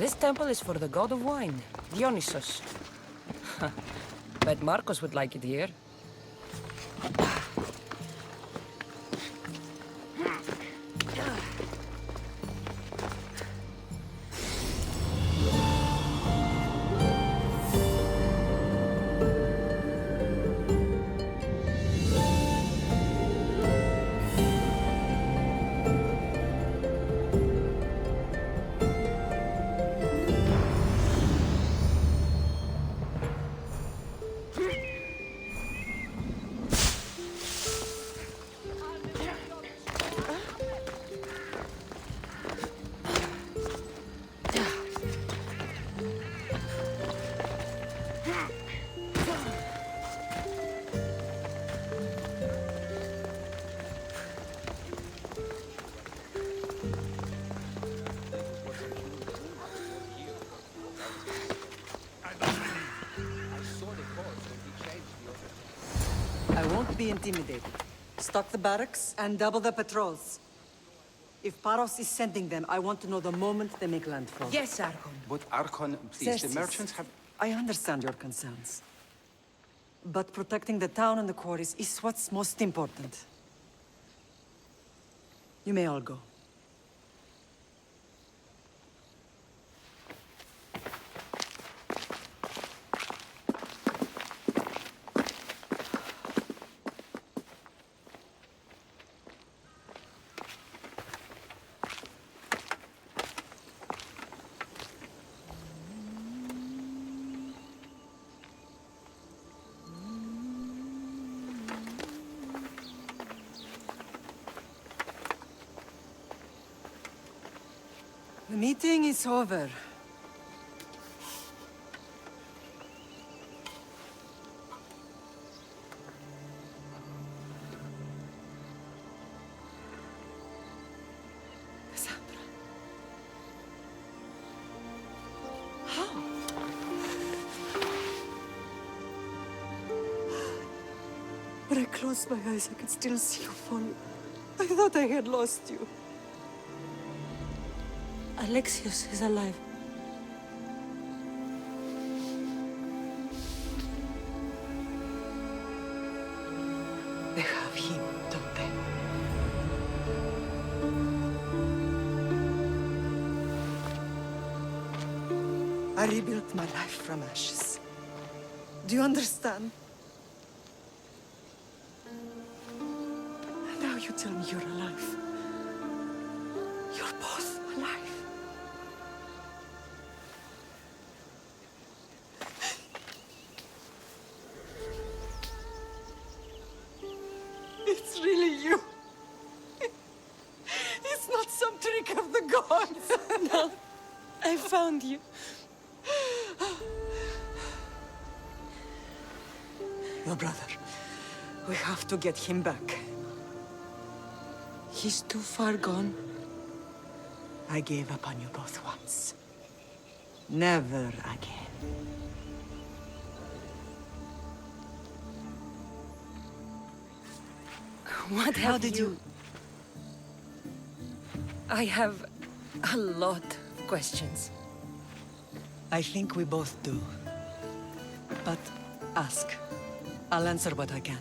This temple is for the god of wine, Dionysus. Bet Marcos would like it here. I won't be intimidated. Stock the barracks and double the patrols. If Paros is sending them, I want to know the moment they make landfall. Yes, Archon. But Archon, please, the Xerxes, merchants have... I understand your concerns. But protecting the town and the quarries is what's most important. You may all go. The meeting is over. Cassandra. How? When I closed my eyes, I could still see you falling. I thought I had lost you. Alexios is alive. They have him, don't they? I rebuilt my life from ashes. Do you understand? Now you tell me you're alive. You're both alive. It's really you. It's not some trick of the gods. No, I found you. Your brother. We have to get him back. He's too far gone. I gave up on you both once. Never again. What How have did you... I have a lot of questions. I think we both do. But ask. I'll answer what I can.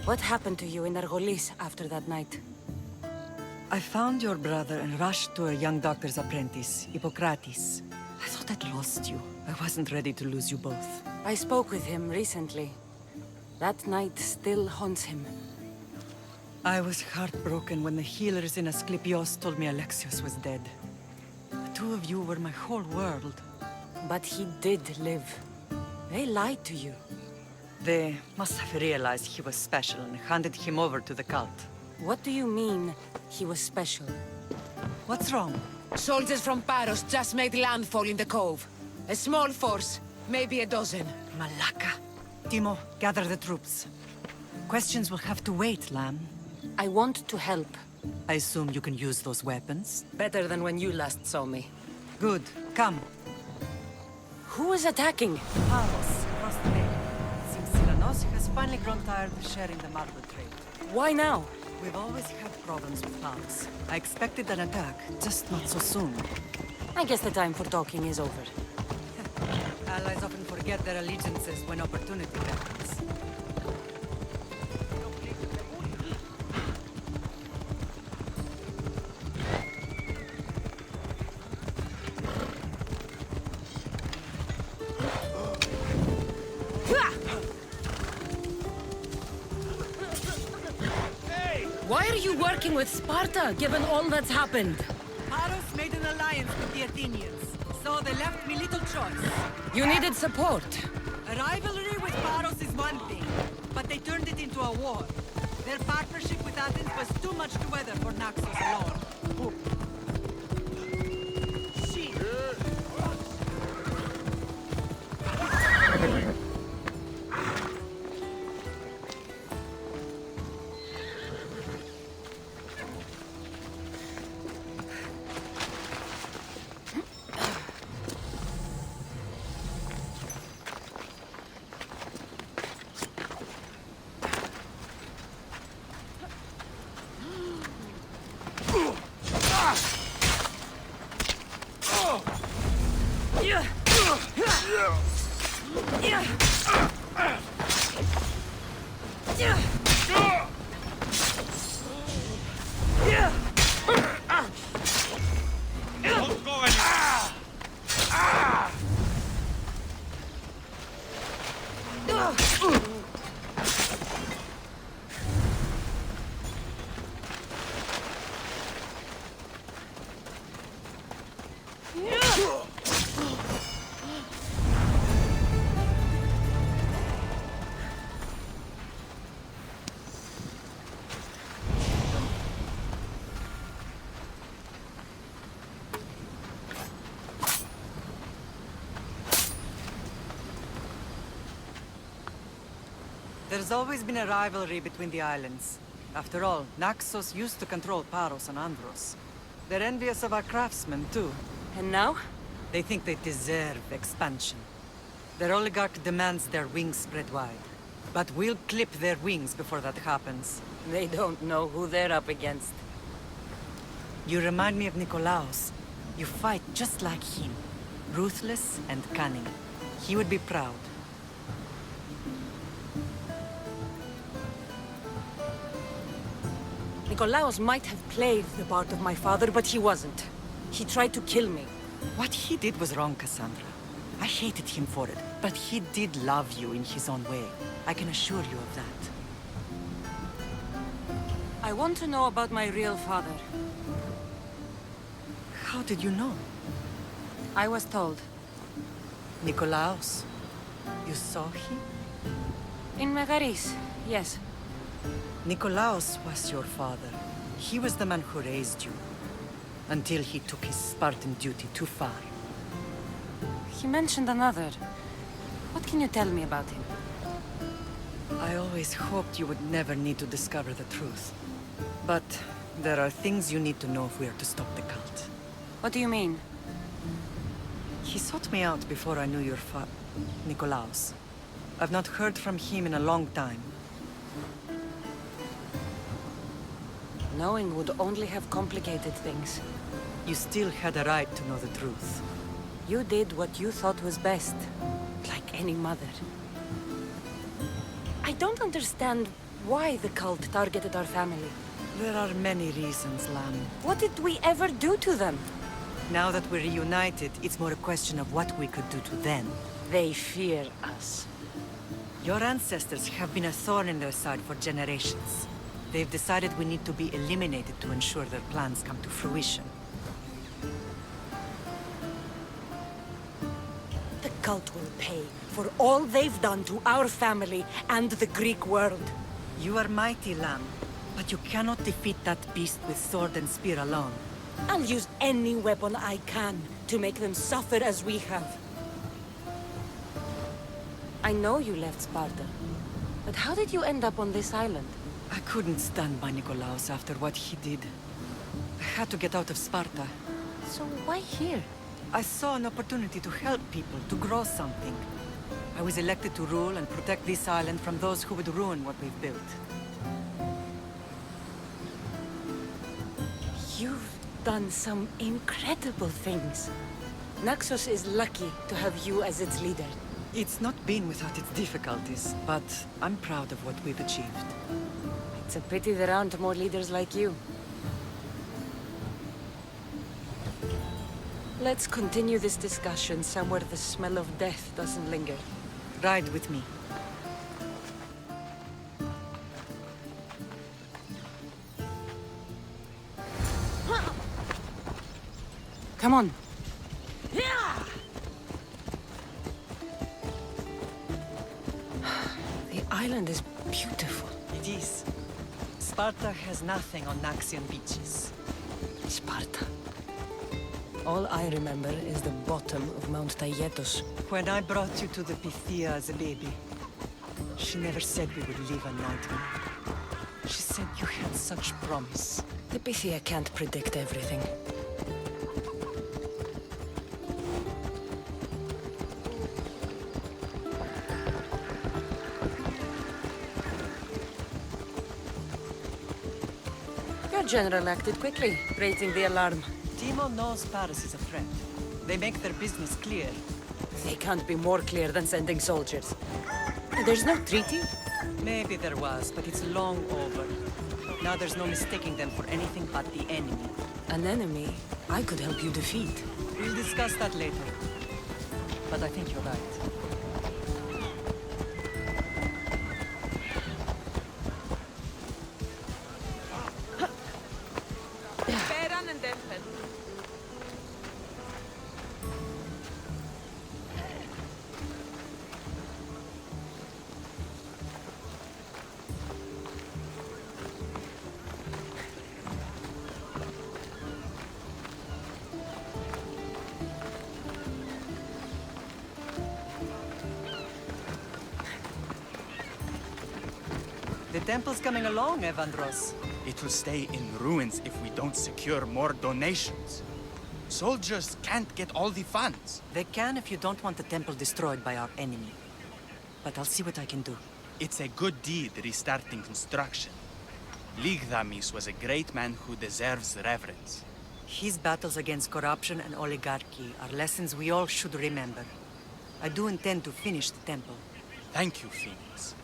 What happened to you in Argolis after that night? I found your brother and rushed to a young doctor's apprentice, Hippocrates. I thought I'd lost you. I wasn't ready to lose you both. I spoke with him recently. That night still haunts him. I was heartbroken when the healers in Asclepios told me Alexios was dead. The two of you were my whole world. But he did live. They lied to you. They must have realized he was special and handed him over to the cult. What do you mean, he was special? What's wrong? Soldiers from Paros just made landfall in the cove. A small force, maybe a dozen. Malaka. Timo, gather the troops. Questions will have to wait, Lamb. I want to help. I assume you can use those weapons? Better than when you last saw me. Good. Come. Who is attacking? Paros, across the bay. Seems Silanos has finally grown tired of sharing the marble trade. Why now? We've always had problems with Paros. I expected an attack, just not so soon. I guess the time for talking is over. Allies often forget their allegiances when opportunity happens. Why are you working with Sparta, given all that's happened? Paros made an alliance with the Athenians, so they left me little choice. You needed support. A rivalry with Paros is one thing, but they turned it into a war. Their partnership with Athens was too much to weather for Naxos alone. There's always been a rivalry between the islands. After all, Naxos used to control Paros and Andros. They're envious of our craftsmen, too. And now? They think they deserve expansion. Their oligarch demands their wings spread wide. But we'll clip their wings before that happens. They don't know who they're up against. You remind me of Nikolaos. You fight just like him. Ruthless and cunning. He would be proud. Nikolaos might have played the part of my father, but he wasn't. He tried to kill me. What he did was wrong, Cassandra. I hated him for it, but he did love you in his own way. I can assure you of that. I want to know about my real father. How did you know? I was told. Nikolaos. You saw him? In Megaris, yes. Nikolaos was your father. He was the man who raised you. Until he took his Spartan duty too far. He mentioned another. What can you tell me about him? I always hoped you would never need to discover the truth. But there are things you need to know if we are to stop the cult. What do you mean? He sought me out before I knew your Nikolaos. I've not heard from him in a long time. Knowing would only have complicated things. You still had a right to know the truth. You did what you thought was best. Like any mother. I don't understand why the cult targeted our family. There are many reasons, Lam. What did we ever do to them? Now that we're reunited, it's more a question of what we could do to them. They fear us. Your ancestors have been a thorn in their side for generations. They've decided we need to be eliminated to ensure their plans come to fruition. The cult will pay for all they've done to our family and the Greek world. You are mighty, Lam, but you cannot defeat that beast with sword and spear alone. I'll use any weapon I can to make them suffer as we have. I know you left Sparta, but how did you end up on this island? I couldn't stand by Nikolaos after what he did. I had to get out of Sparta. So why here? I saw an opportunity to help people, to grow something. I was elected to rule and protect this island from those who would ruin what we've built. You've done some incredible things. Naxos is lucky to have you as its leader. It's not been without its difficulties, but I'm proud of what we've achieved. It's a pity there aren't more leaders like you. Let's continue this discussion somewhere the smell of death doesn't linger. Ride with me. Come on. The island is beautiful. It is. Sparta has nothing on Naxian beaches. Sparta. All I remember is the bottom of Mount Taygetos. When I brought you to the Pythia as a baby, she never said we would live a nightmare. She said you had such promise. The Pythia can't predict everything. Your general acted quickly, raising the alarm. Timo knows Paris is a threat. They make their business clear. They can't be more clear than sending soldiers. There's no treaty? Maybe there was, but it's long over. Now there's no mistaking them for anything but the enemy. An enemy I could help you defeat. We'll discuss that later. But I think you're right. The temple's coming along, Evandros. It will stay in ruins if we don't secure more donations. Soldiers can't get all the funds. They can if you don't want the temple destroyed by our enemy. But I'll see what I can do. It's a good deed restarting construction. Ligdamis was a great man who deserves reverence. His battles against corruption and oligarchy are lessons we all should remember. I do intend to finish the temple. Thank you, Phoenix.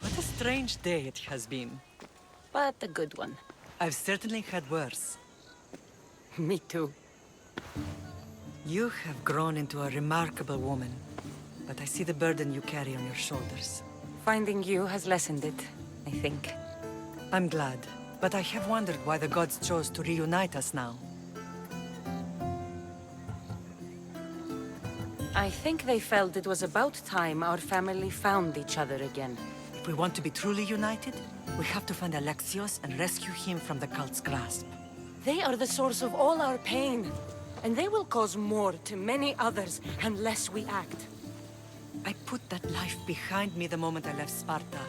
What a strange day it has been. But a good one. I've certainly had worse. Me too. You have grown into a remarkable woman. But I see the burden you carry on your shoulders. Finding you has lessened it, I think. I'm glad. But I have wondered why the gods chose to reunite us now. I think they felt it was about time our family found each other again. If we want to be truly united, we have to find Alexios and rescue him from the cult's grasp. They are the source of all our pain, and they will cause more to many others unless we act. I put that life behind me the moment I left Sparta.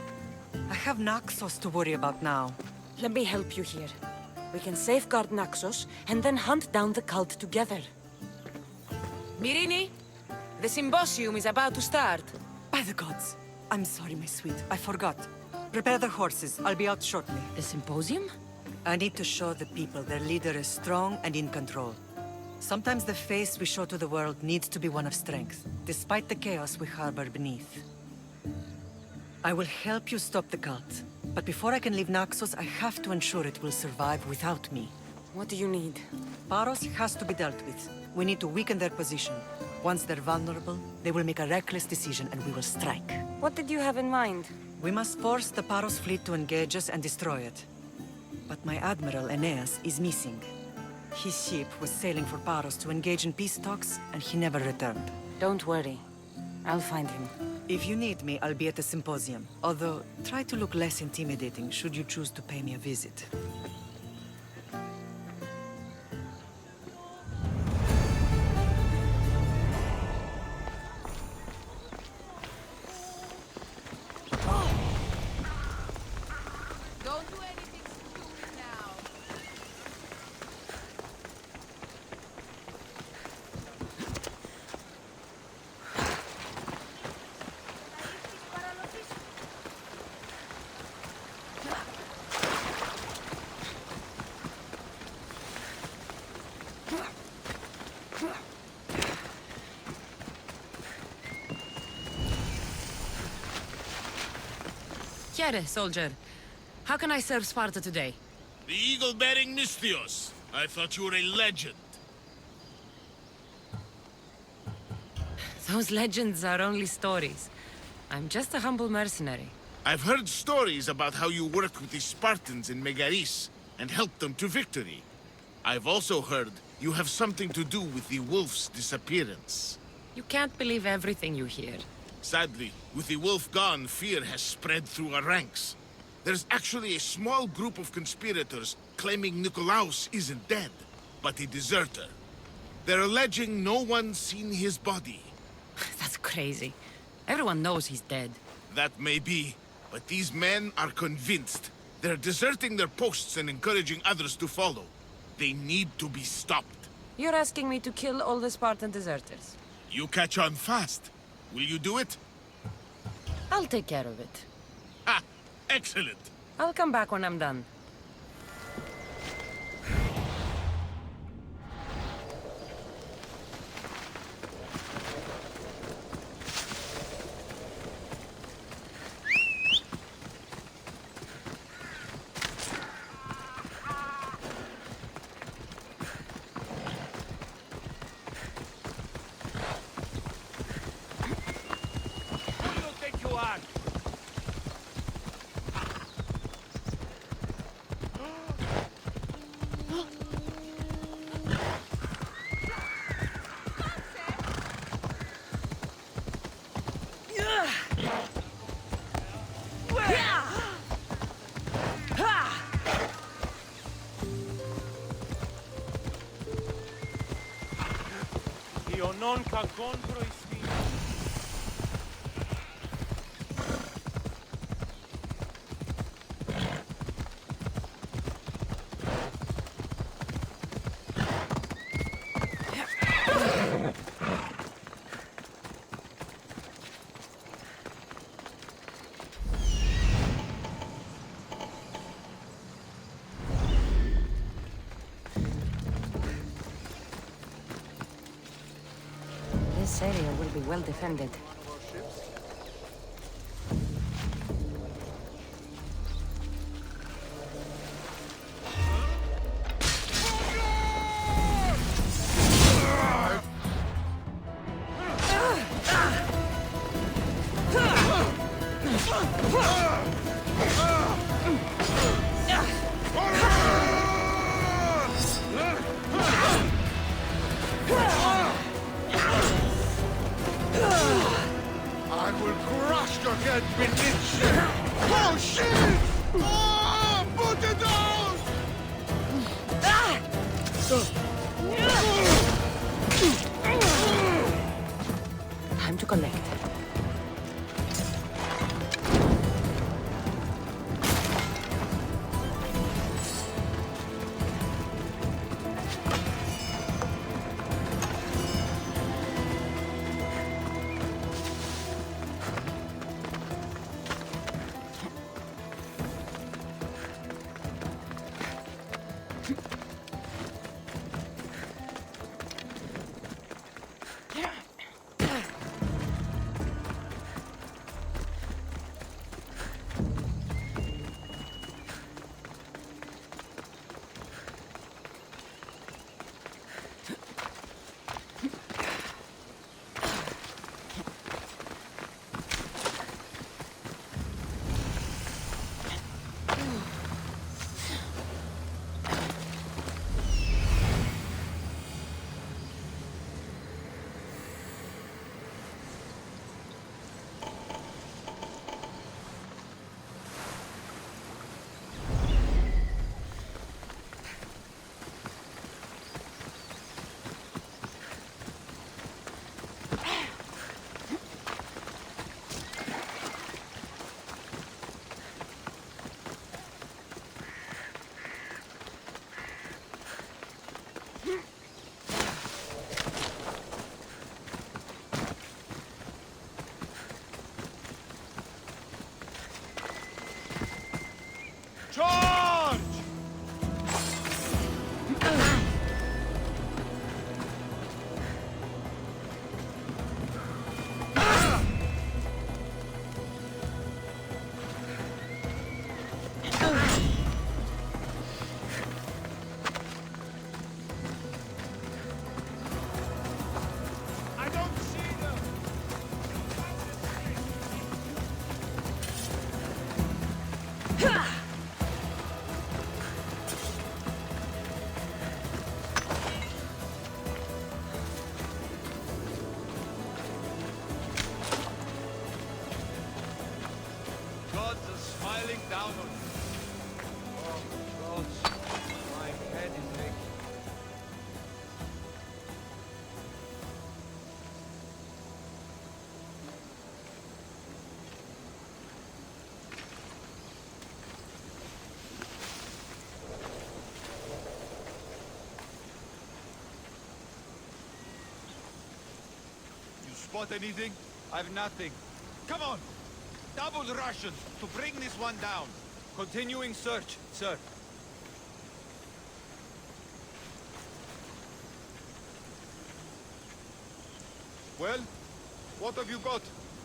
I have Naxos to worry about now. Let me help you here. We can safeguard Naxos and then hunt down the cult together. Myrrine, the symposium is about to start. By the gods! I'm sorry, my sweet. I forgot. Prepare the horses. I'll be out shortly. The symposium? I need to show the people their leader is strong and in control. Sometimes the face we show to the world needs to be one of strength, despite the chaos we harbor beneath. I will help you stop the cult. But before I can leave Naxos, I have to ensure it will survive without me. What do you need? Paros has to be dealt with. We need to weaken their position. Once they're vulnerable, they will make a reckless decision and we will strike. What did you have in mind? We must force the Paros fleet to engage us and destroy it. But my admiral, Aeneas, is missing. His ship was sailing for Paros to engage in peace talks, and he never returned. Don't worry. I'll find him. If you need me, I'll be at the symposium. Although, try to look less intimidating should you choose to pay me a visit. Don't do anything stupid now. Chiere, soldier. How can I serve Sparta today? The eagle-bearing Mystios. I thought you were a legend. Those legends are only stories. I'm just a humble mercenary. I've heard stories about how you worked with the Spartans in Megaris and helped them to victory. I've also heard you have something to do with the wolf's disappearance. You can't believe everything you hear. Sadly, with the wolf gone, fear has spread through our ranks. There's actually a small group of conspirators claiming Nikolaos isn't dead, but a deserter. They're alleging no one's seen his body. That's crazy. Everyone knows he's dead. That may be, but these men are convinced. They're deserting their posts and encouraging others to follow. They need to be stopped. You're asking me to kill all the Spartan deserters. You catch on fast. Will you do it? I'll take care of it. Ha! Excellent! I'll come back when I'm done. Who do you think you are? Io non ca contro i stili. This area will be well defended. I will crush your head beneath you! Oh, shit! Oh, put it down! Time to collect. falling down on me. Oh, gosh. My head is aching. You spot anything? I've nothing. Come on! Double Russians to bring this one down. Continuing search, sir. Well, what have you got?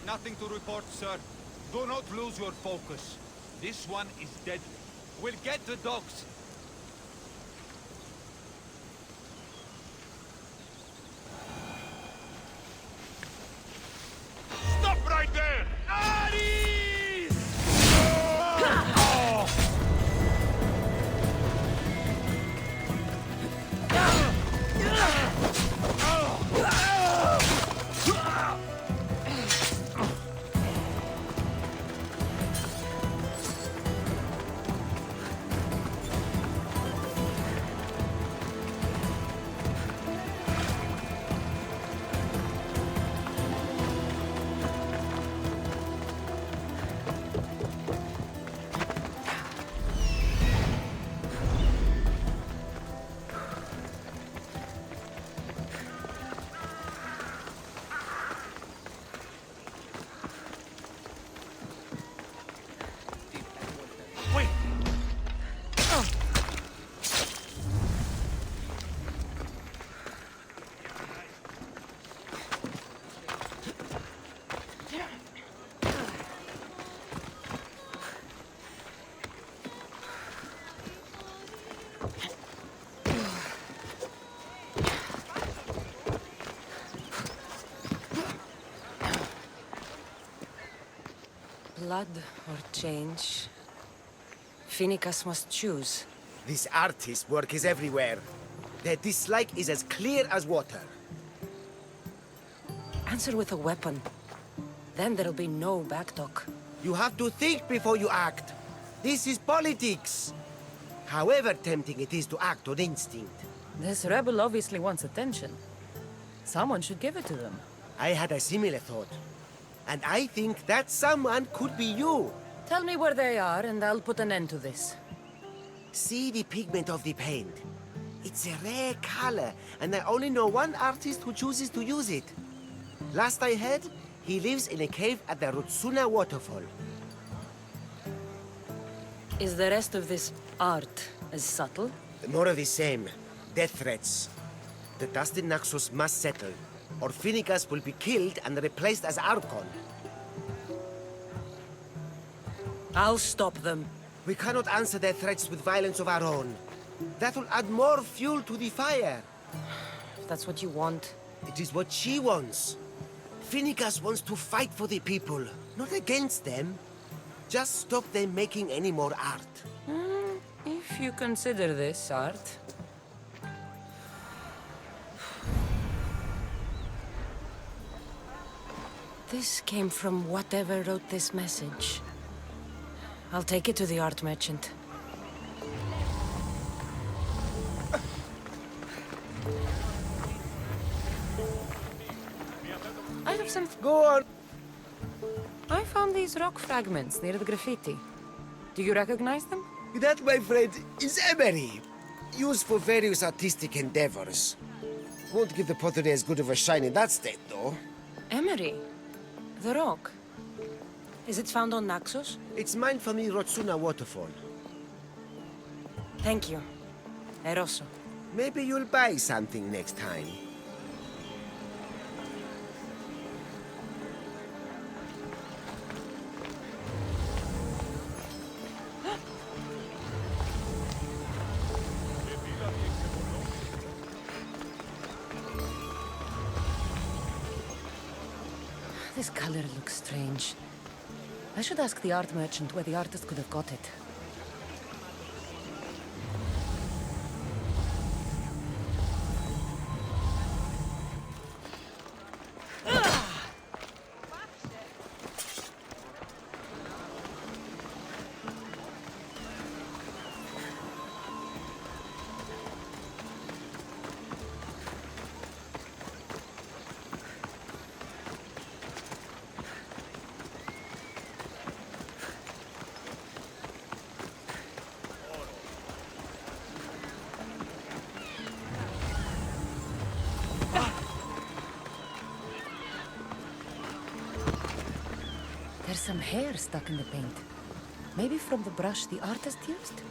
Nothing to report, sir. Do not lose your focus. This one is deadly. We'll get the dogs. Stop right there! Ares! Blood or change? Phoenicus must choose. This artist's work is everywhere. Their dislike is as clear as water. Answer with a weapon. Then there'll be no backtalk. You have to think before you act. This is politics. However tempting it is to act on instinct. This rebel obviously wants attention. Someone should give it to them. I had a similar thought. And I think that someone could be you. Tell me where they are, and I'll put an end to this. See the pigment of the paint. It's a rare color, and I only know one artist who chooses to use it. Last I heard, he lives in a cave at the Rutsuna waterfall. Is the rest of this art as subtle? More of the same. Death threats. The dust in Naxos must settle, or Phoenicus will be killed and replaced as Archon. I'll stop them. We cannot answer their threats with violence of our own. That will add more fuel to the fire. If that's what you want. It is what she wants. Phoenicus wants to fight for the people, not against them. Just stop them making any more art. If you consider this art. This came from whatever wrote this message. I'll take it to the art merchant. I have some... Go on. I found these rock fragments near the graffiti. Do you recognize them? That, my friend, is emery. Used for various artistic endeavors. Won't give the pottery as good of a shine in that state, though. Emery? The rock? Is it found on Naxos? It's mined from the Rutsuna waterfall. Thank you. Eroso. Maybe you'll buy something next time. This color looks strange. I should ask the art merchant where the artist could have got it. There's some hair stuck in the paint. Maybe from the brush the artist used?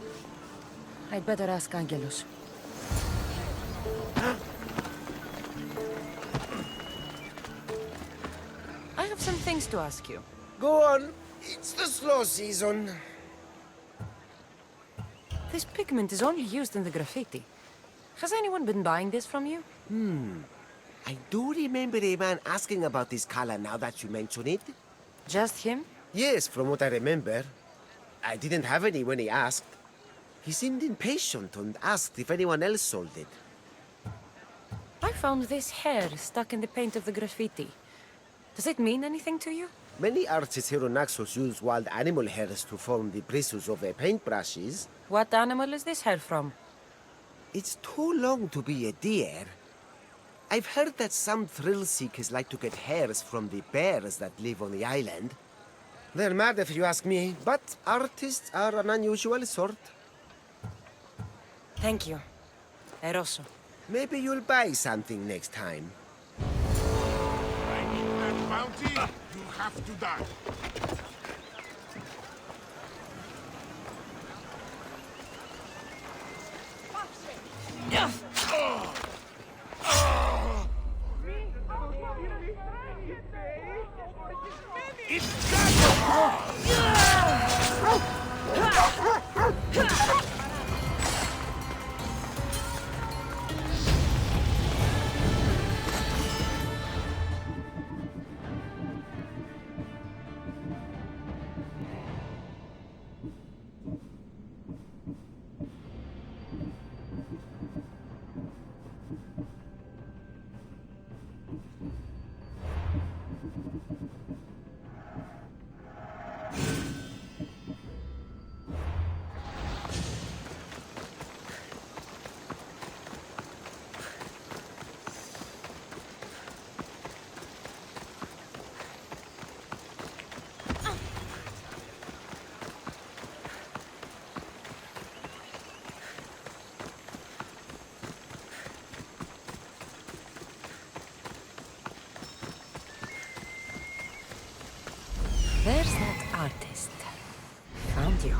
I'd better ask Angelus. I have some things to ask you. Go on. It's the slow season. This pigment is only used in the graffiti. Has anyone been buying this from you? I do remember a man asking about this color now that you mention it. Just him? Yes, from what I remember. I didn't have any when he asked. He seemed impatient and asked if anyone else sold it. I found this hair stuck in the paint of the graffiti. Does it mean anything to you? Many artists here on Naxos use wild animal hairs to form the bristles of their paintbrushes. What animal is this hair from? It's too long to be a deer. I've heard that some thrill seekers like to get hairs from the bears that live on the island. They're mad if you ask me, but artists are an unusual sort. Thank you. Eroso. Maybe you'll buy something next time. I need that bounty, you have to die. There's that artist. Found you.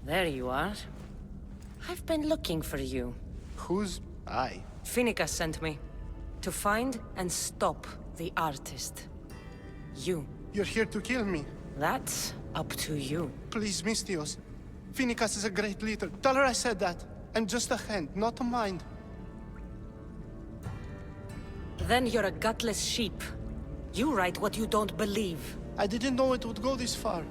There you are. I've been looking for you. Who's I? Finicus sent me. To find and stop the artist. You. You're here to kill me. That's up to you. Please, Mystios. Finicus is a great leader. Tell her I said that. I'm just a hand, not a mind. Then you're a gutless sheep. You write what you don't believe. I didn't know it would go this far.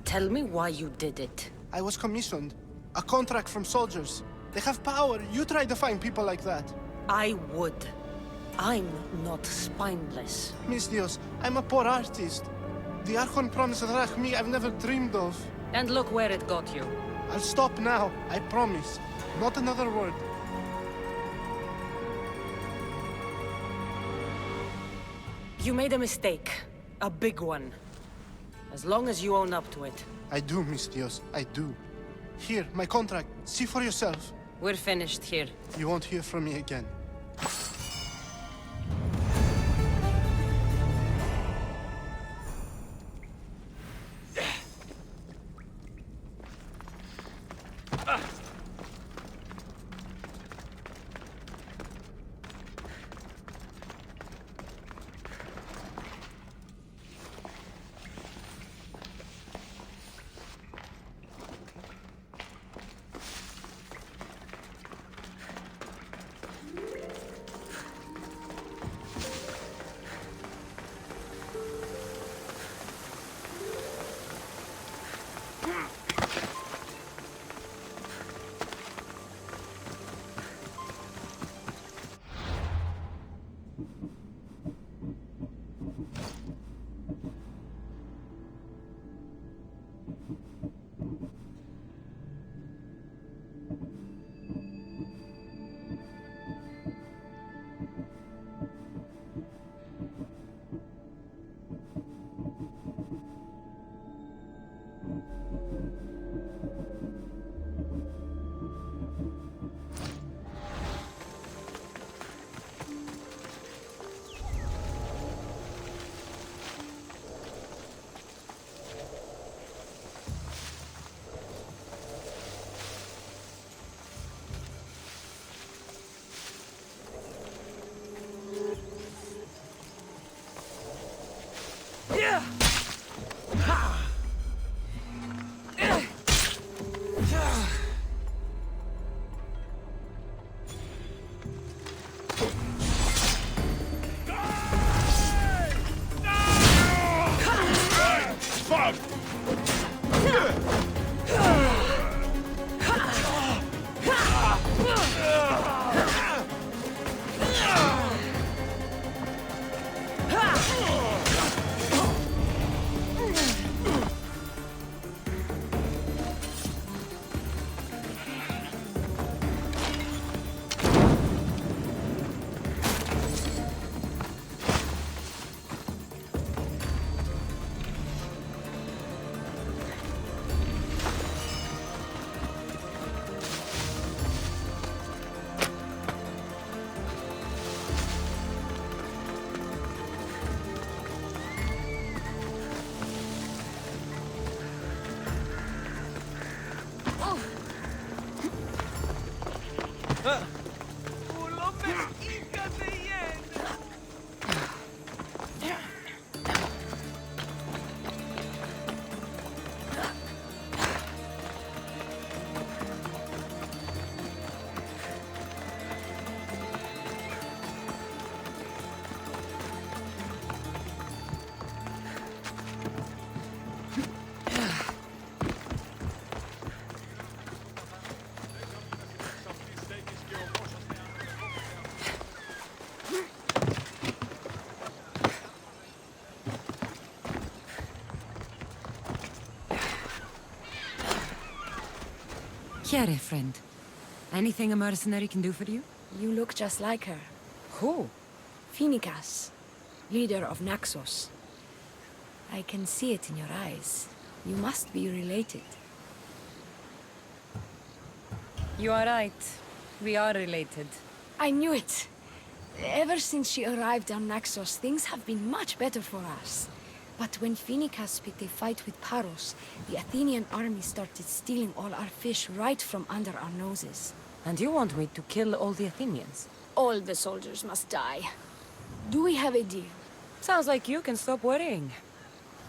Tell me why you did it. I was commissioned. A contract from soldiers. They have power. You try to find people like that. I would. I'm not spineless. Miss Dios, I'm a poor artist. The Archon promised me I've never dreamed of. And look where it got you. I'll stop now, I promise. Not another word. You made a mistake. A big one. As long as you own up to it. I do, Miss Dios, I do. Here, my contract. See for yourself. We're finished here. You won't hear from me again. Chiare, friend. Anything a mercenary can do for you? You look just like her. Who? Phoenicas, leader of Naxos. I can see it in your eyes. You must be related. You are right. We are related. I knew it. Ever since she arrived on Naxos, things have been much better for us. But when Phoenicas picked a fight with Paros, the Athenian army started stealing all our fish right from under our noses. And you want me to kill all the Athenians? All the soldiers must die. Do we have a deal? Sounds like you can stop worrying.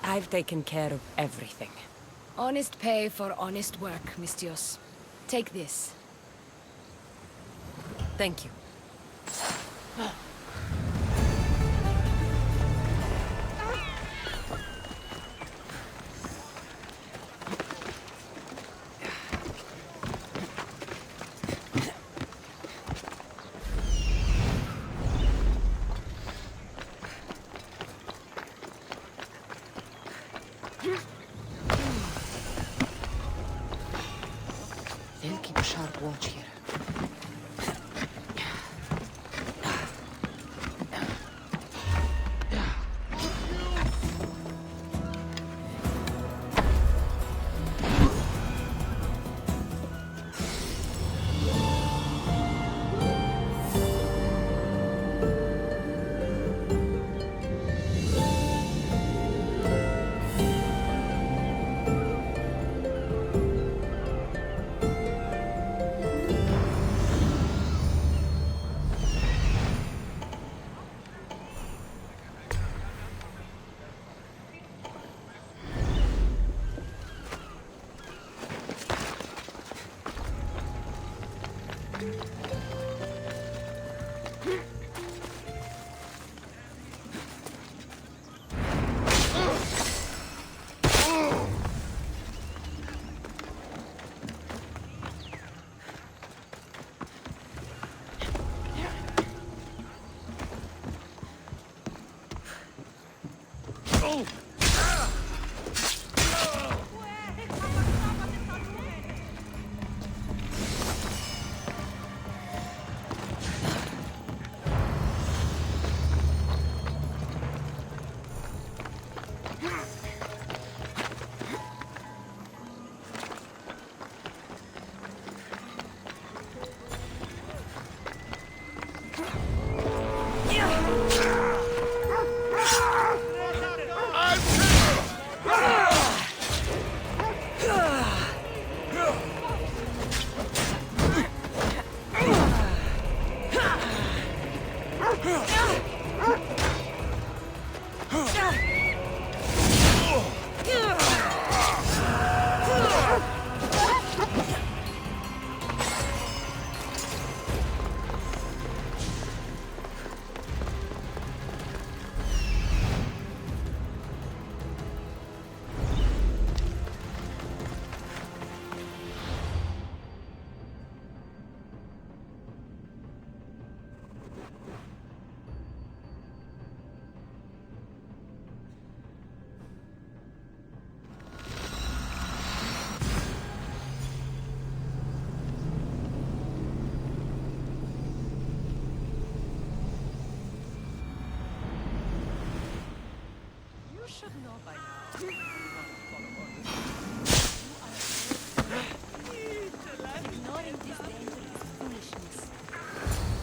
I've taken care of everything. Honest pay for honest work, Mistios. Take this. Thank you. keep watch here.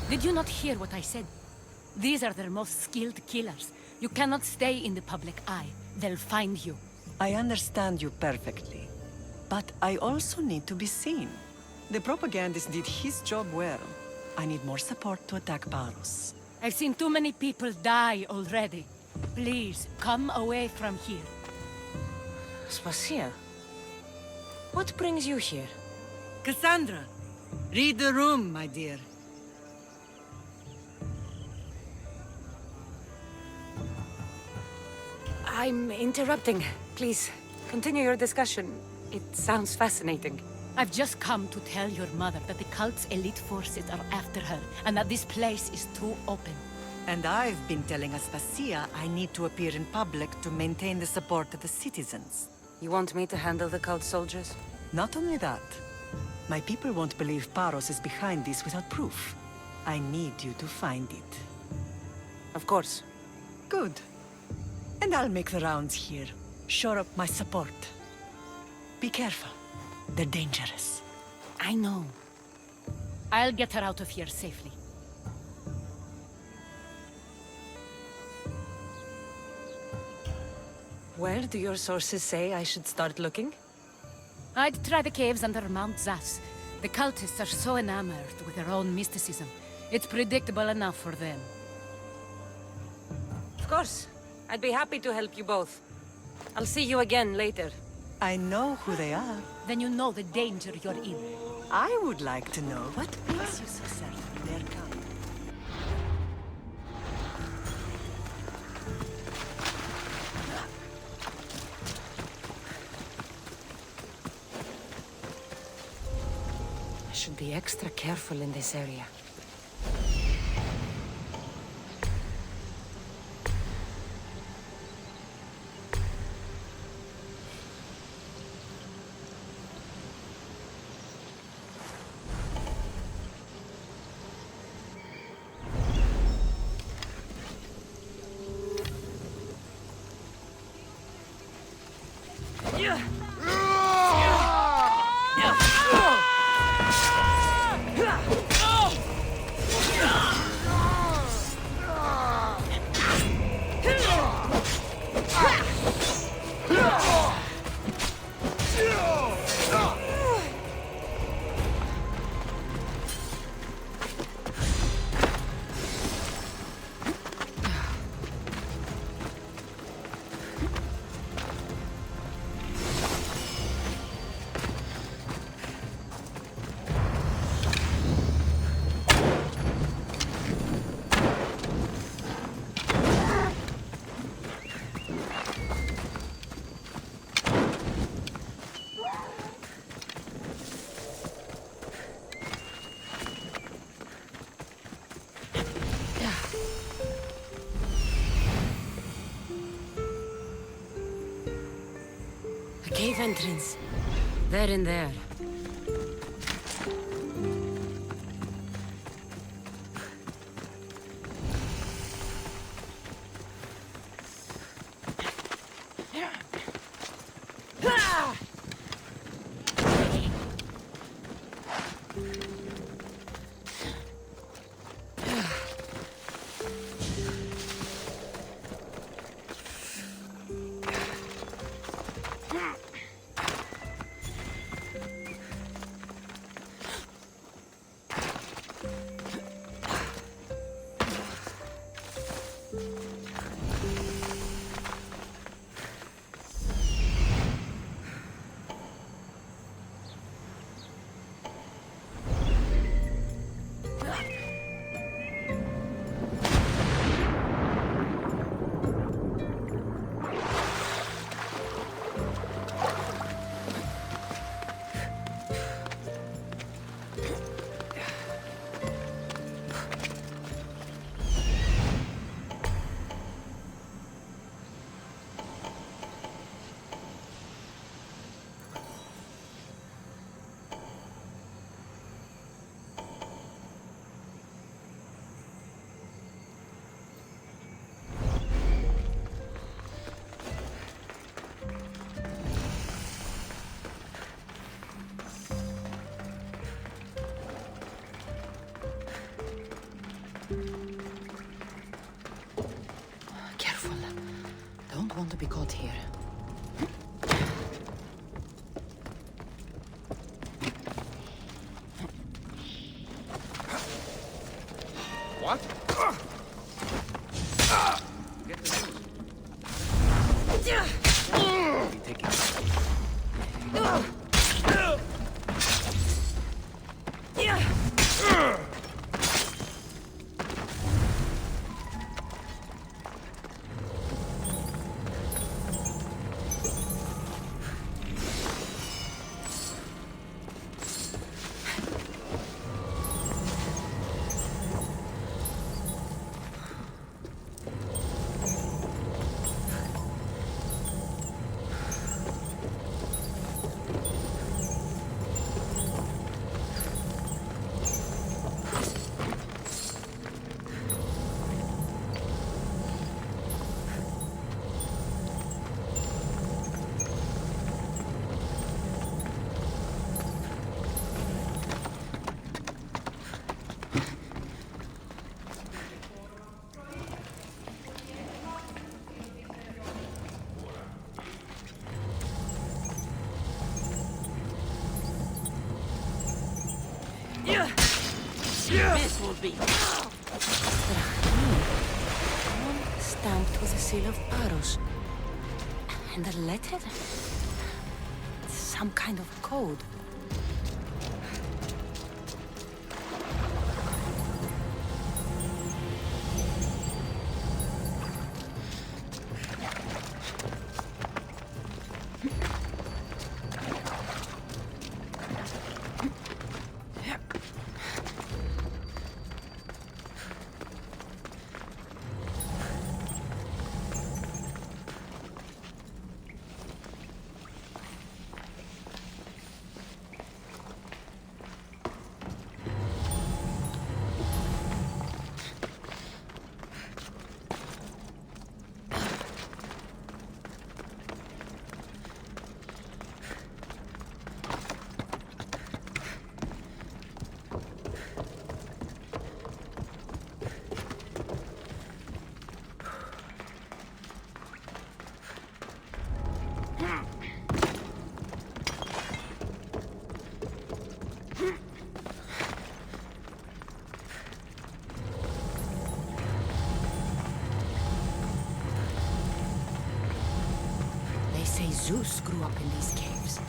Did you not hear what I said? These are their most skilled killers. You cannot stay in the public eye. They'll find you. I understand you perfectly. But I also need to be seen. The propagandist did his job well. I need more support to attack Paros. I've seen too many people die already. Please, come away from here. Spacia, what brings you here? Cassandra, read the room, my dear. I'm interrupting. Please, continue your discussion. It sounds fascinating. I've just come to tell your mother that the cult's elite forces are after her, and that this place is too open. And I've been telling Aspasia I need to appear in public to maintain the support of the citizens. You want me to handle the cult soldiers? Not only that, my people won't believe Paros is behind this without proof. I need you to find it. Of course. Good. And I'll make the rounds here. Shore up my support. Be careful. They're dangerous. I know. I'll get her out of here safely. Where do your sources say I should start looking? I'd try the caves under Mount Zas. The cultists are so enamored with their own mysticism. It's predictable enough for them. Of course. I'd be happy to help you both. I'll see you again later. I know who they are. Then you know the danger you're in. I would like to know what makes you so certain they're coming. I should be extra careful in this area. A cave entrance. There and there. Careful. Don't want to be caught here. What? This will be. Stamped with the seal of Paros. And the letter? Some kind of code. Say Zeus grew up in these caves.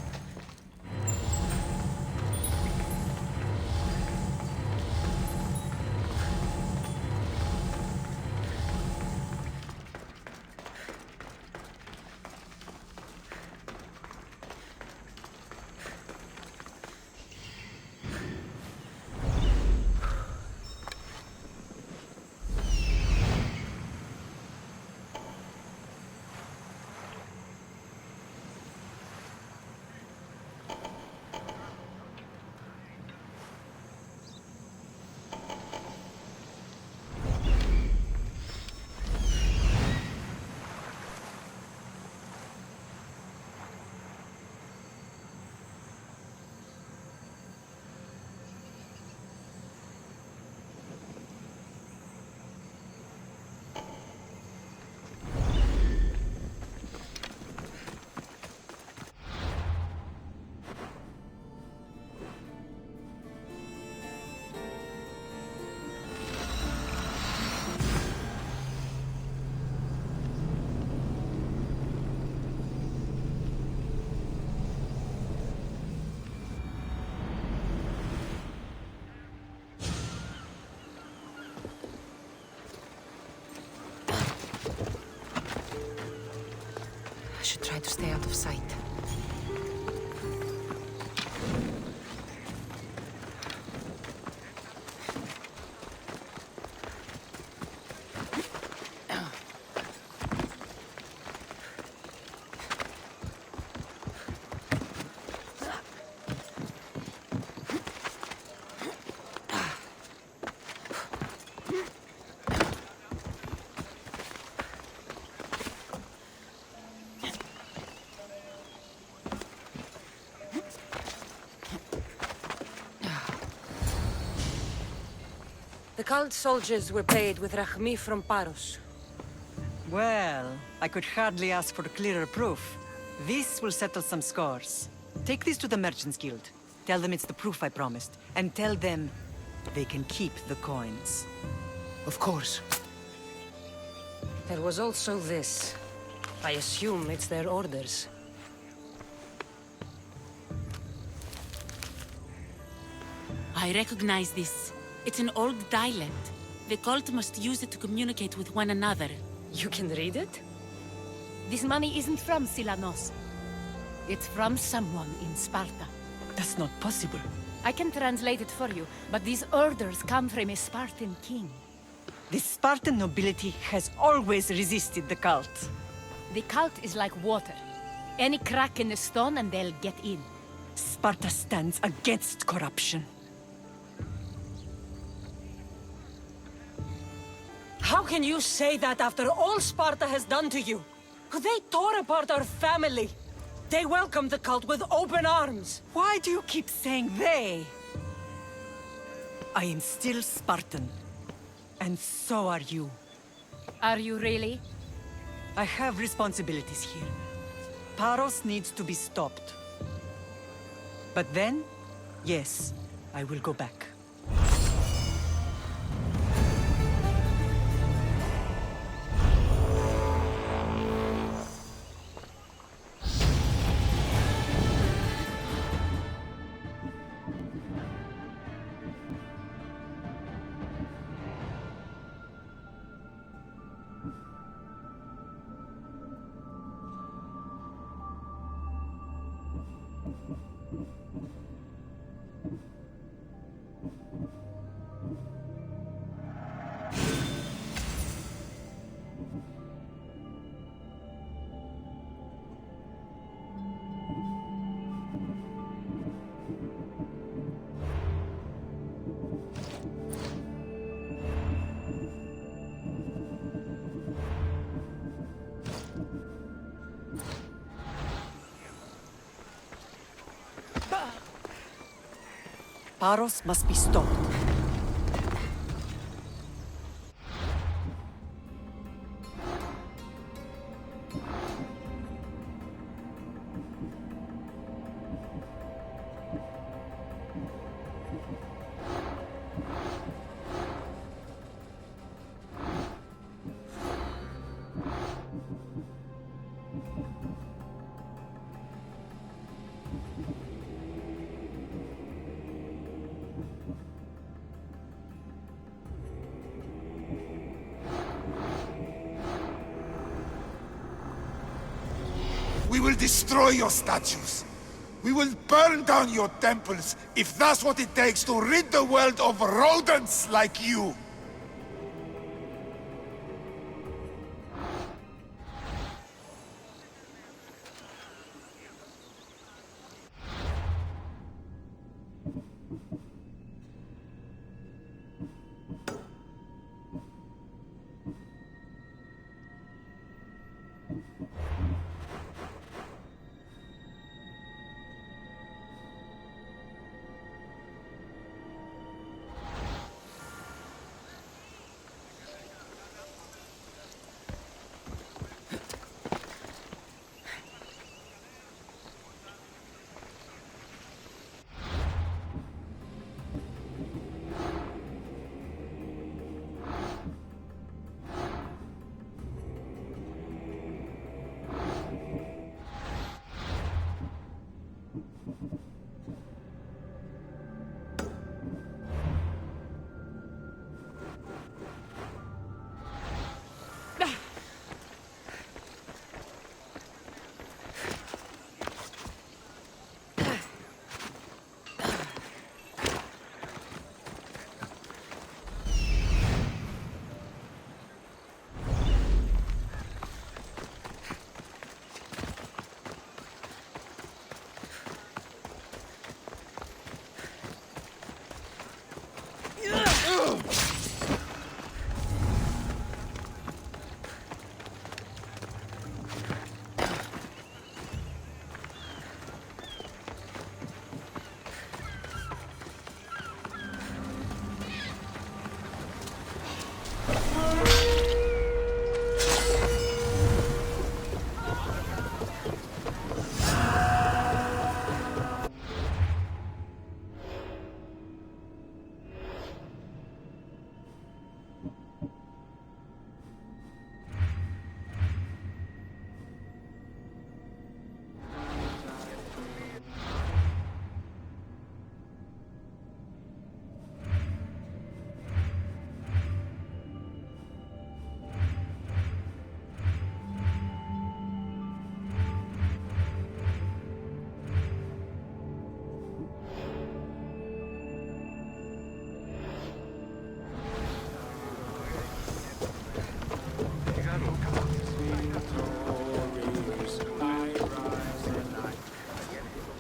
should try to stay out of sight. The cult soldiers were paid with Rachmi from Paros. Well, I could hardly ask for clearer proof. This will settle some scores. Take this to the Merchants Guild. Tell them it's the proof I promised. And tell them they can keep the coins. Of course. There was also this. I assume it's their orders. I recognize this. It's an old dialect. The cult must use it to communicate with one another. You can read it? This money isn't from Silanos. It's from someone in Sparta. That's not possible. I can translate it for you, but these orders come from a Spartan king. The Spartan nobility has always resisted the cult. The cult is like water. Any crack in the stone and they'll get in. Sparta stands against corruption. How can you say that after all Sparta has done to you? They tore apart our family. They welcomed the cult with open arms. Why do you keep saying they? I am still Spartan. And so are you. Are you really? I have responsibilities here. Paros needs to be stopped. But then, yes, I will go back. Paros must be stopped. We will destroy your statues. We will burn down your temples if that's what it takes to rid the world of rodents like you.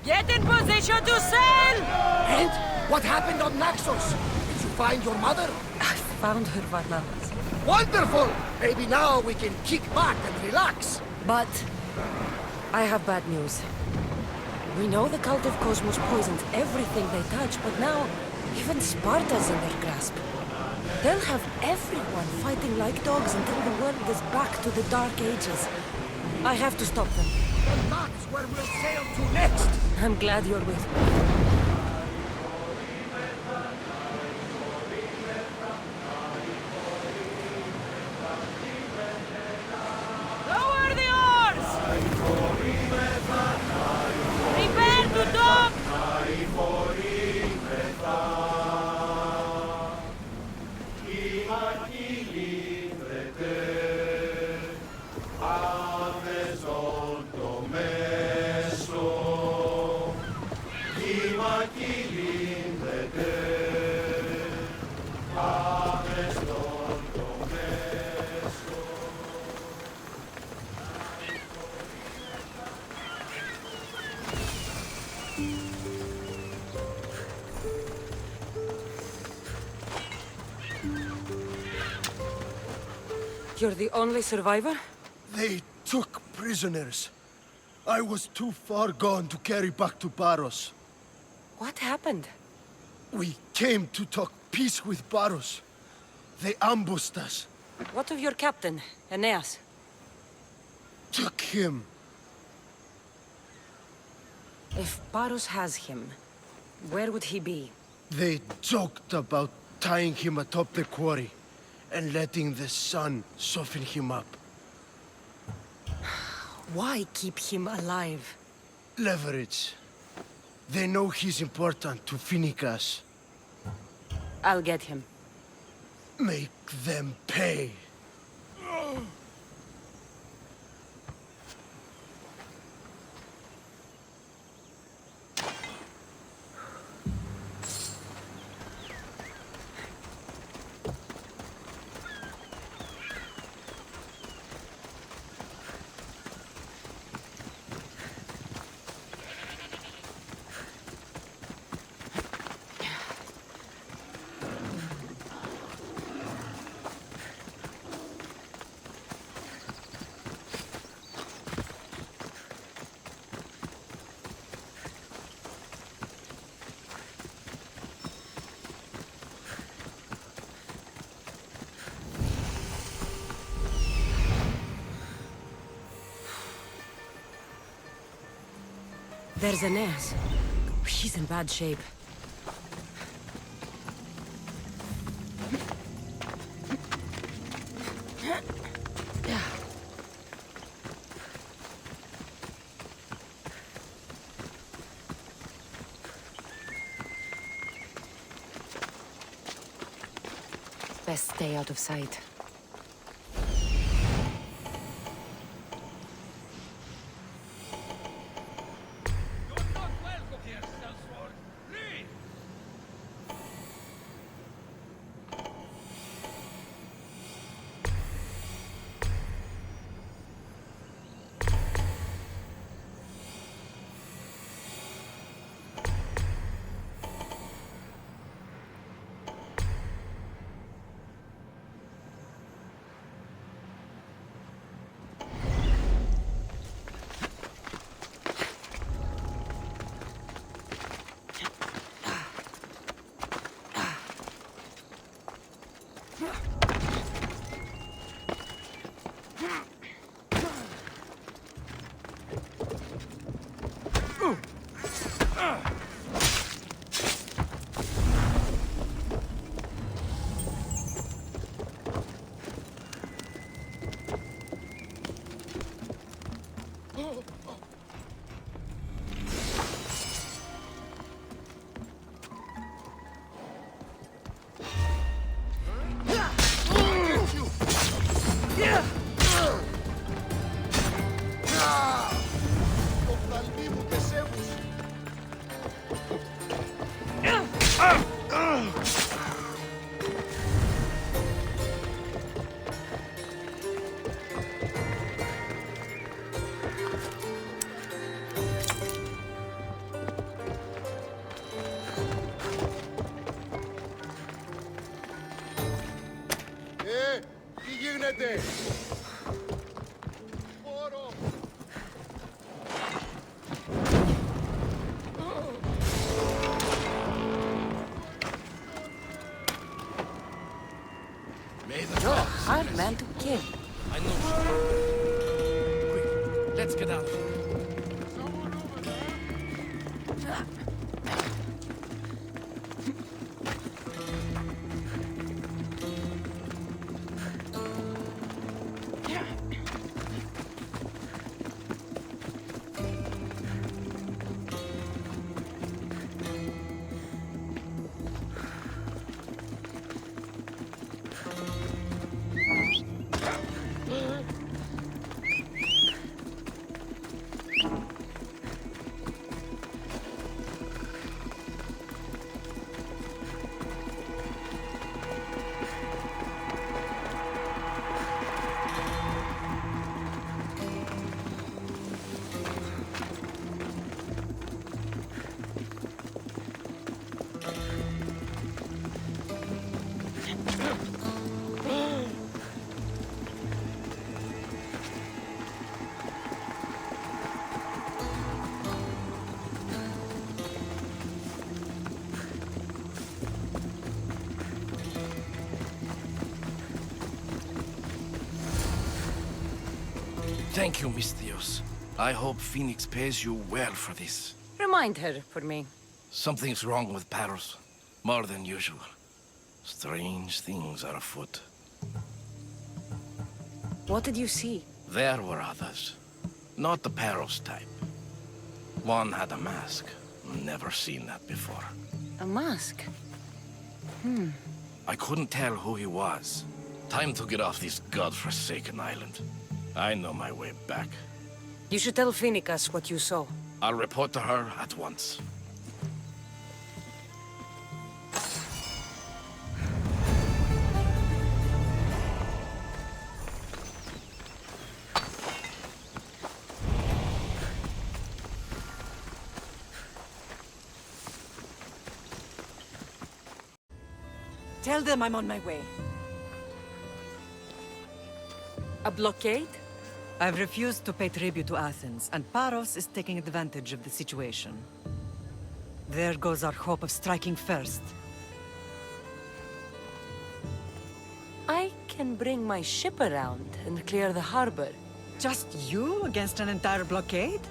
Get in position to sail! And what happened on Naxos? Did you find your mother? I found her, Varnavas. Wonderful! Maybe now we can kick back and relax. But I have bad news. We know the cult of Cosmos poisons everything they touch, but now even Sparta's in their grasp. They'll have everyone fighting like dogs until the world is back to the Dark Ages. I have to stop them. And that's where we'll sail to next! I'm glad you're with me. Lower the oars! Prepare to dock! You're the only survivor? They took prisoners. I was too far gone to carry back to Paros. What happened? We came to talk peace with Paros. They ambushed us. What of your captain, Aeneas? Took him. If Paros has him, where would he be? They joked about tying him atop the quarry and letting the sun soften him up. Why keep him alive? Leverage. They know he's important to Phoenicias. I'll get him. Make them pay. There's Aeneas. He's in bad shape. Best stay out of sight. man to kill. I know. Quick, let's get out of here. Thank you, Miss Theos. I hope Phoenix pays you well for this. Remind her for me. Something's wrong with Paros. More than usual. Strange things are afoot. What did you see? There were others. Not the Paros type. One had a mask. Never seen that before. A mask? I couldn't tell who he was. Time to get off this godforsaken island. I know my way back. You should tell Phoenix what you saw. I'll report to her at once. Tell them I'm on my way. A blockade? I've refused to pay tribute to Athens, and Paros is taking advantage of the situation. There goes our hope of striking first. I can bring my ship around and clear the harbor. Just you against an entire blockade?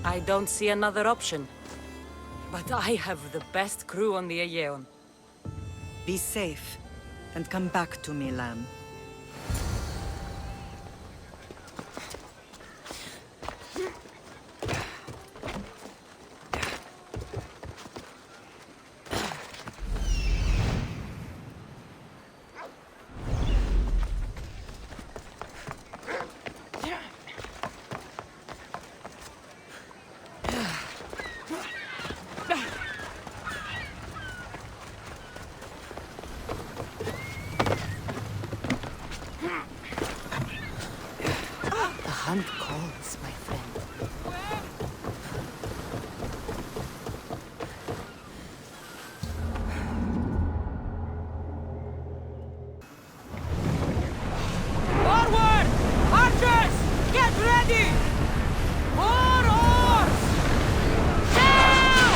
I don't see another option. But I have the best crew on the Aegean. Be safe, and come back to me, lamb. Hunt calls, my friend. Forward! Archers! Get ready! More oars! Sail!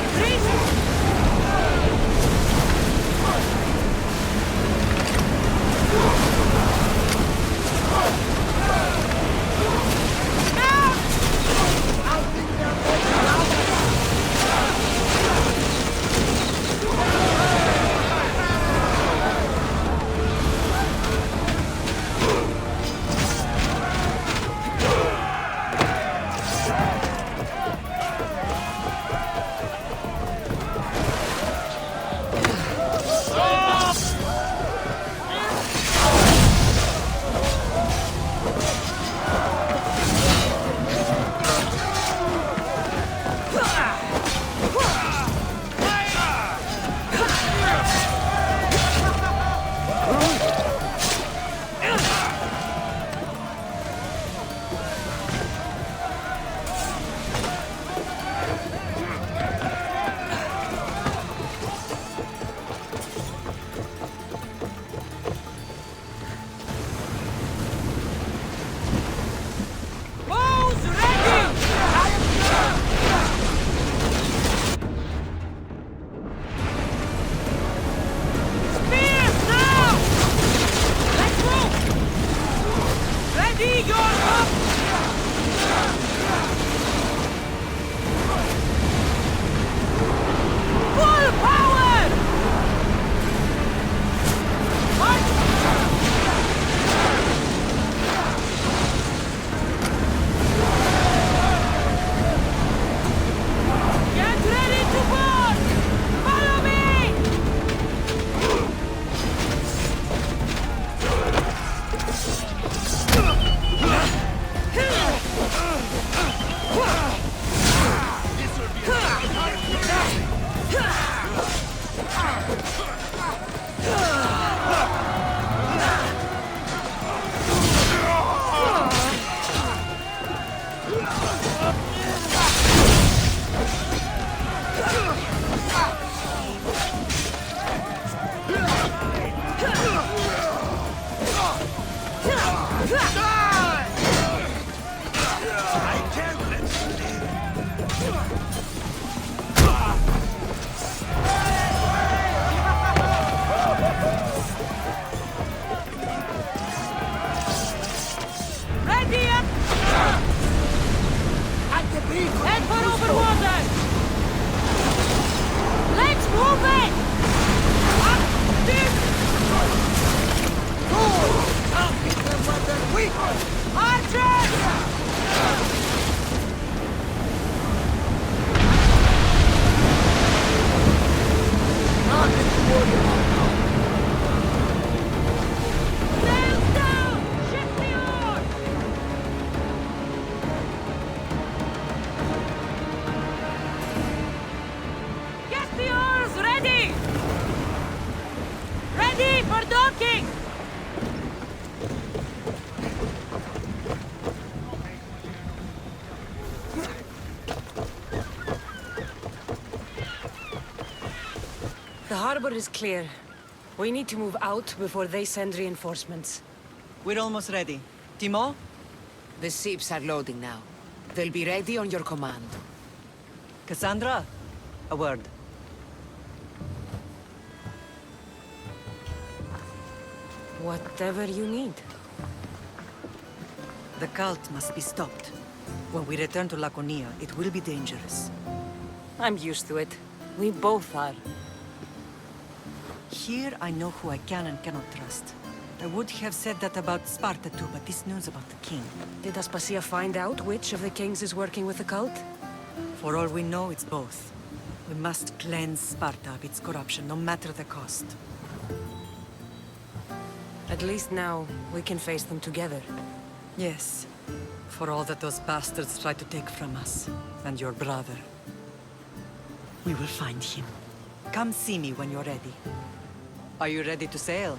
Increase! king! The harbor is clear. We need to move out before they send reinforcements. We're almost ready. Timo? The ships are loading now. They'll be ready on your command. Cassandra? A word. Whatever you need. The cult must be stopped. When we return to Laconia, it will be dangerous. I'm used to it. We both are. Here I know who I can and cannot trust. I would have said that about Sparta too, but this news about the king... Did Aspasia find out which of the kings is working with the cult? For all we know, it's both. We must cleanse Sparta of its corruption, no matter the cost. At least now, we can face them together. Yes. For all that those bastards try to take from us, and your brother. We will find him. Come see me when you're ready. Are you ready to sail?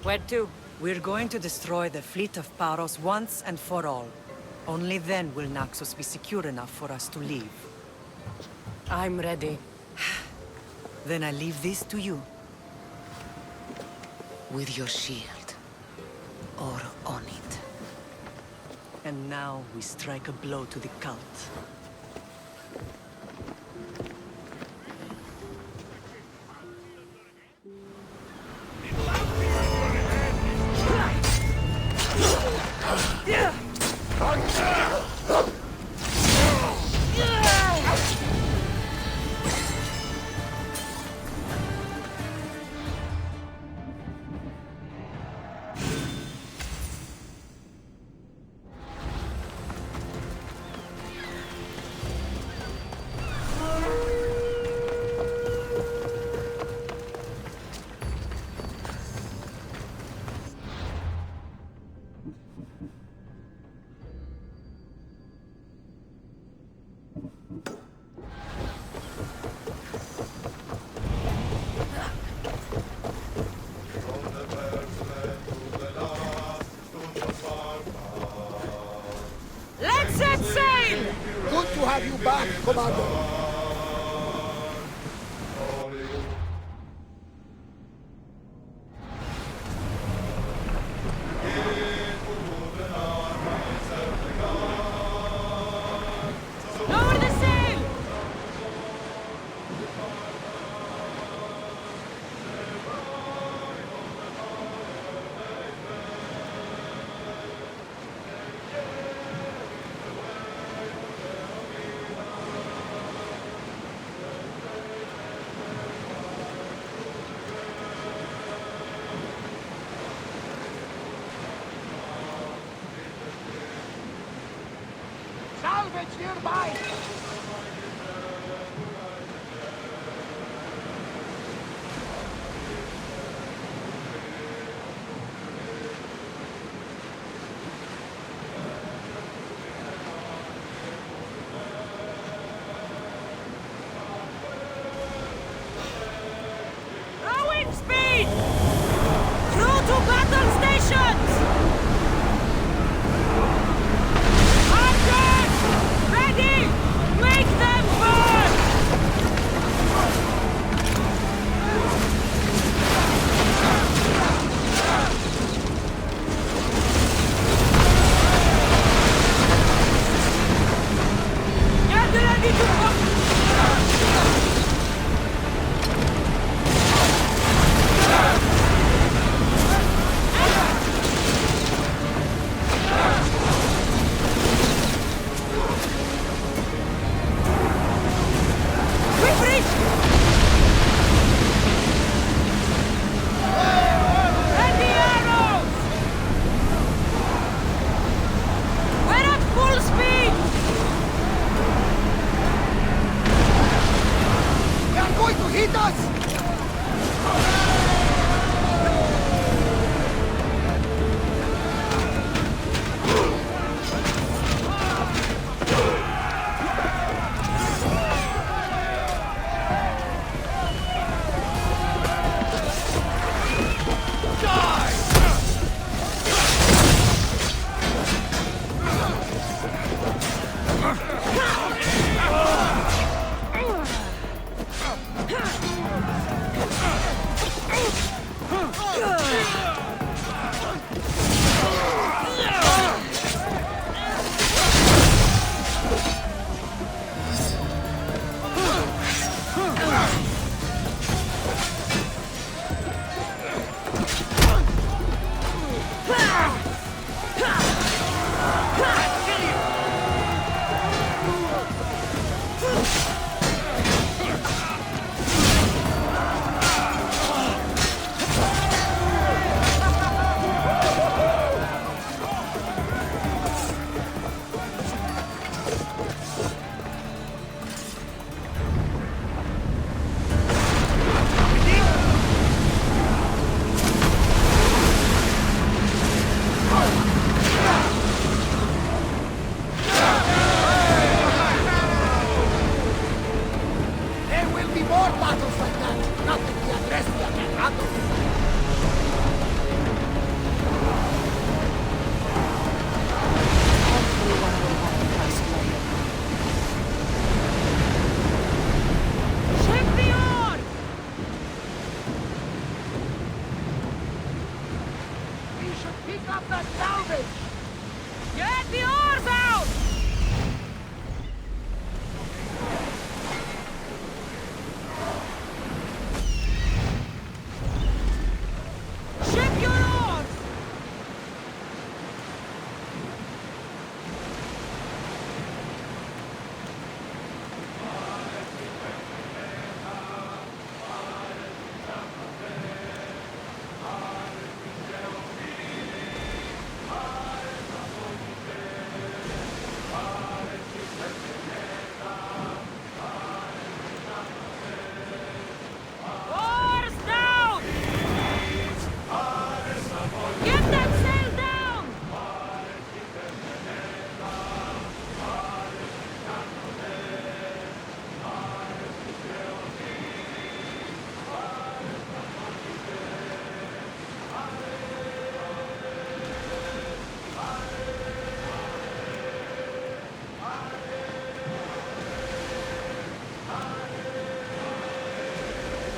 Where to? We're going to destroy the fleet of Paros once and for all. Only then will Naxos be secure enough for us to leave. I'm ready. Then I leave this to you. With your shield. Or on it. And now we strike a blow to the cult. Let's set sail! Good to have you back, Commander. Lower the sail! Salvage nearby! Rowing speed! Crew to battle stations! Archers! Ready! Make them burn! Get ready to Ready arrows! We're at full speed! They are going to hit us! be more battles like that. Nothing the Agrestia can handle. Everyone will have a price later. Ship the oar! We should pick up the salvage! Get the oars out! Ship your oars! Oars down! Get that sail down!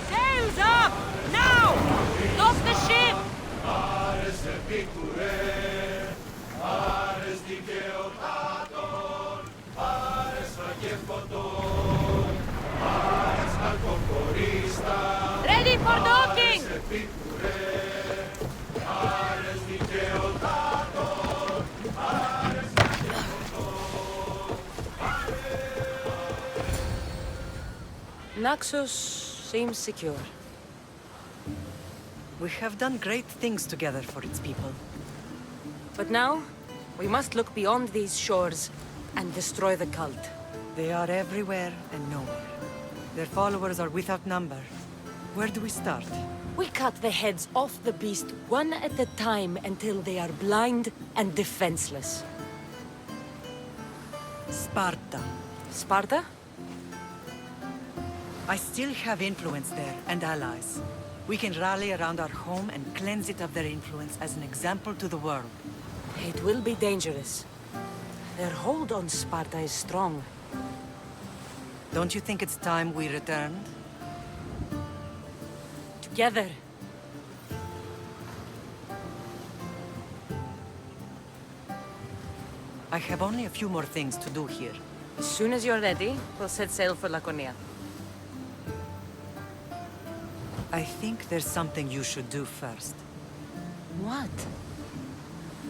Sails up! Now! Lock the ship! Ready for docking! Naxos seems secure. We have done great things together for its people. But now, we must look beyond these shores and destroy the cult. They are everywhere and nowhere. Their followers are without number. Where do we start? We cut the heads off the beast one at a time until they are blind and defenseless. Sparta. Sparta? I still have influence there, and allies. We can rally around our home and cleanse it of their influence as an example to the world. It will be dangerous. Their hold on Sparta is strong. Don't you think it's time we returned? Together. I have only a few more things to do here. As soon as you're ready, we'll set sail for Laconia. I think there's something you should do first. What?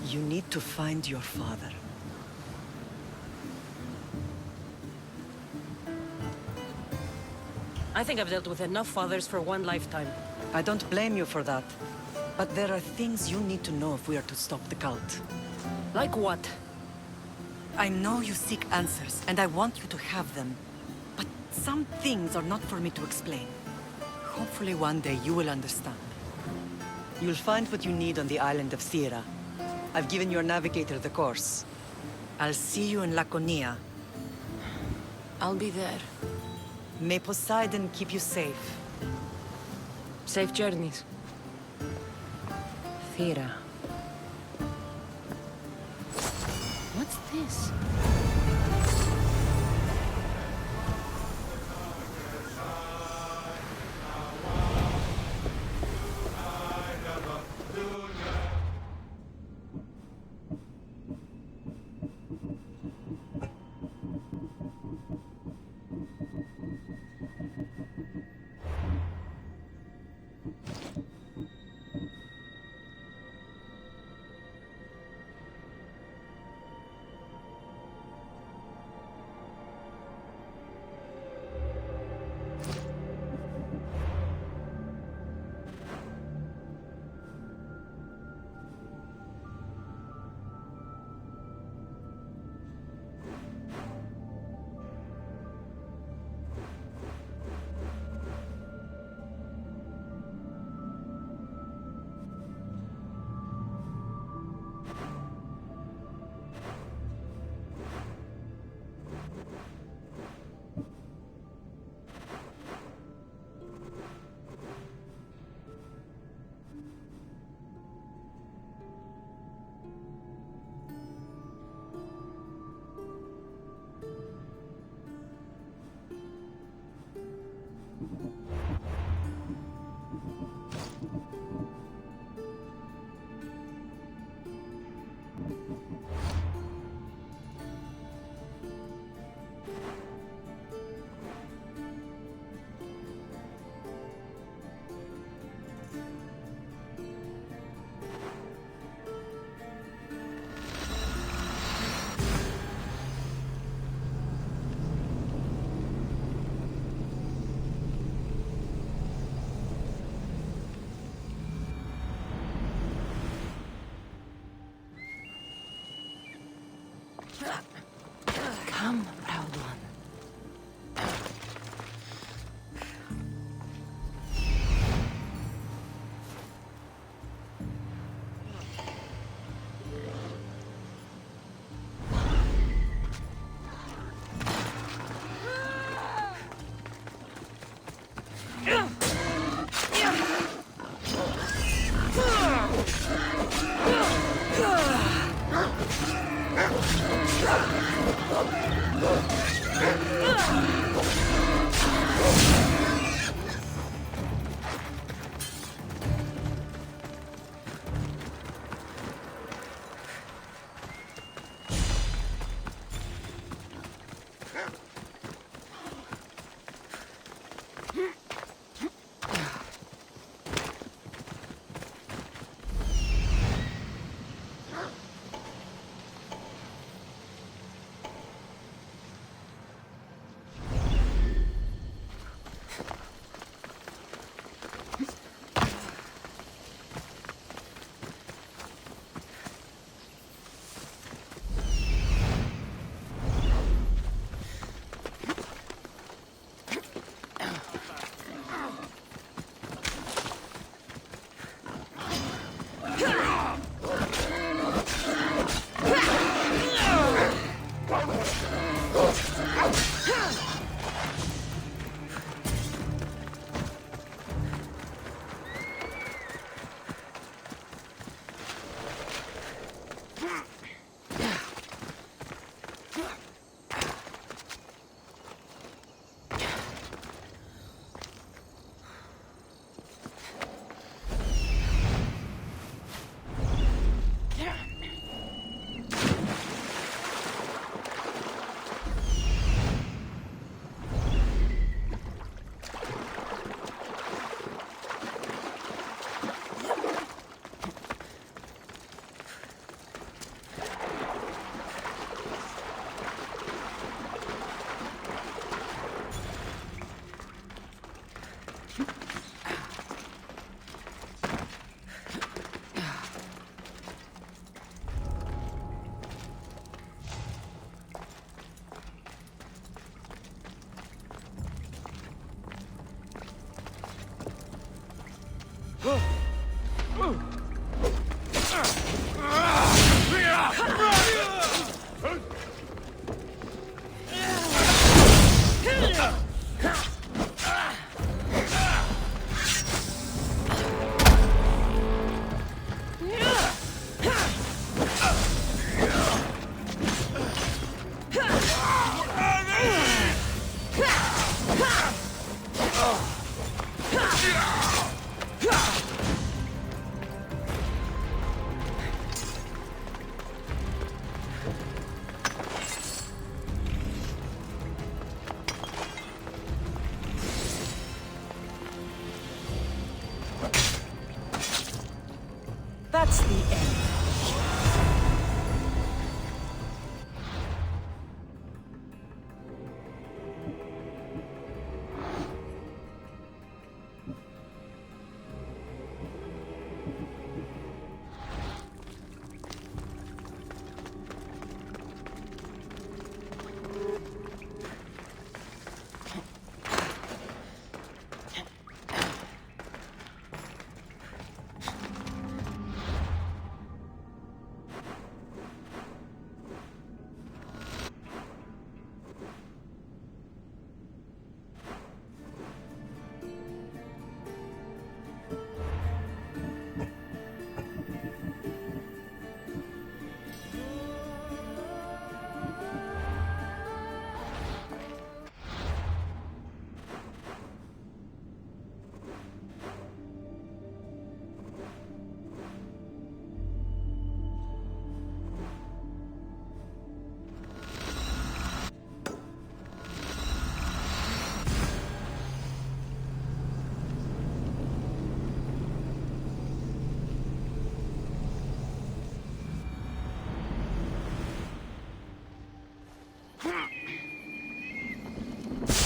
You need to find your father. I think I've dealt with enough fathers for one lifetime. I don't blame you for that. But there are things you need to know if we are to stop the cult. Like what? I know you seek answers, and I want you to have them. But some things are not for me to explain. Hopefully one day you will understand. You'll find what you need on the island of Thera. I've given your navigator the course. I'll see you in Laconia. I'll be there. May Poseidon keep you safe. Safe journeys. Thera. What's this? That's the end.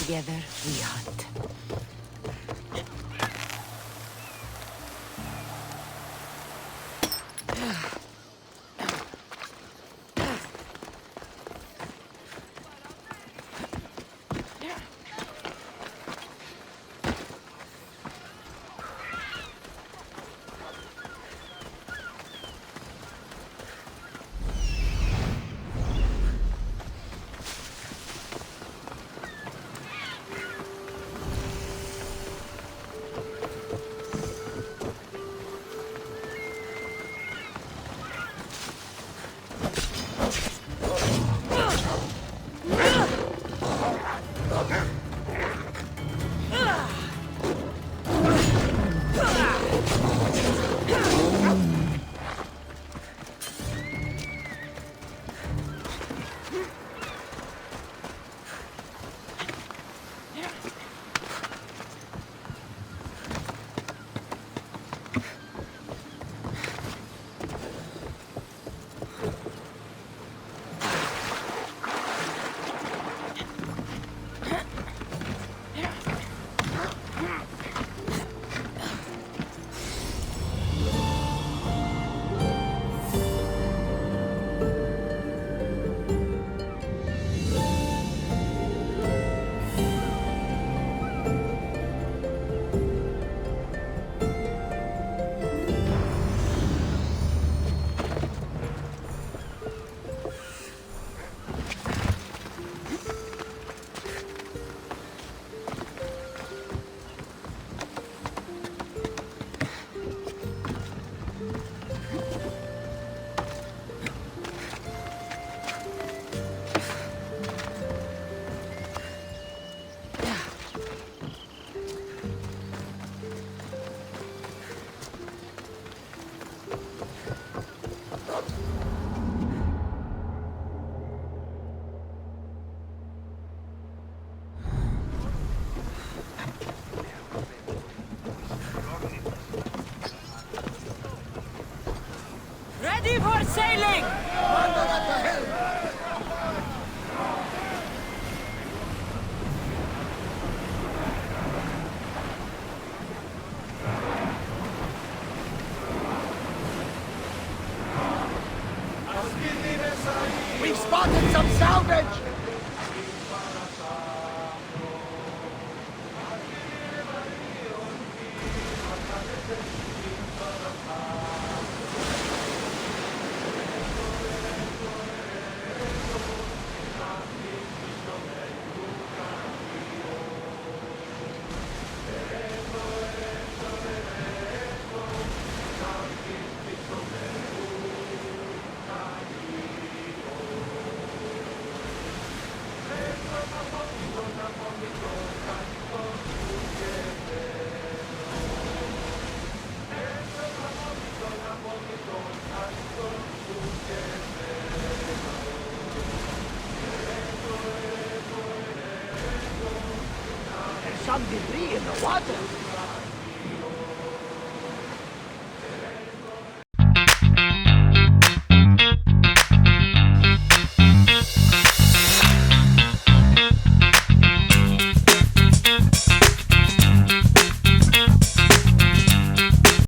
Together we hunt. sailing! Commander at the helm! We've spotted some salvage! Some debris in the water.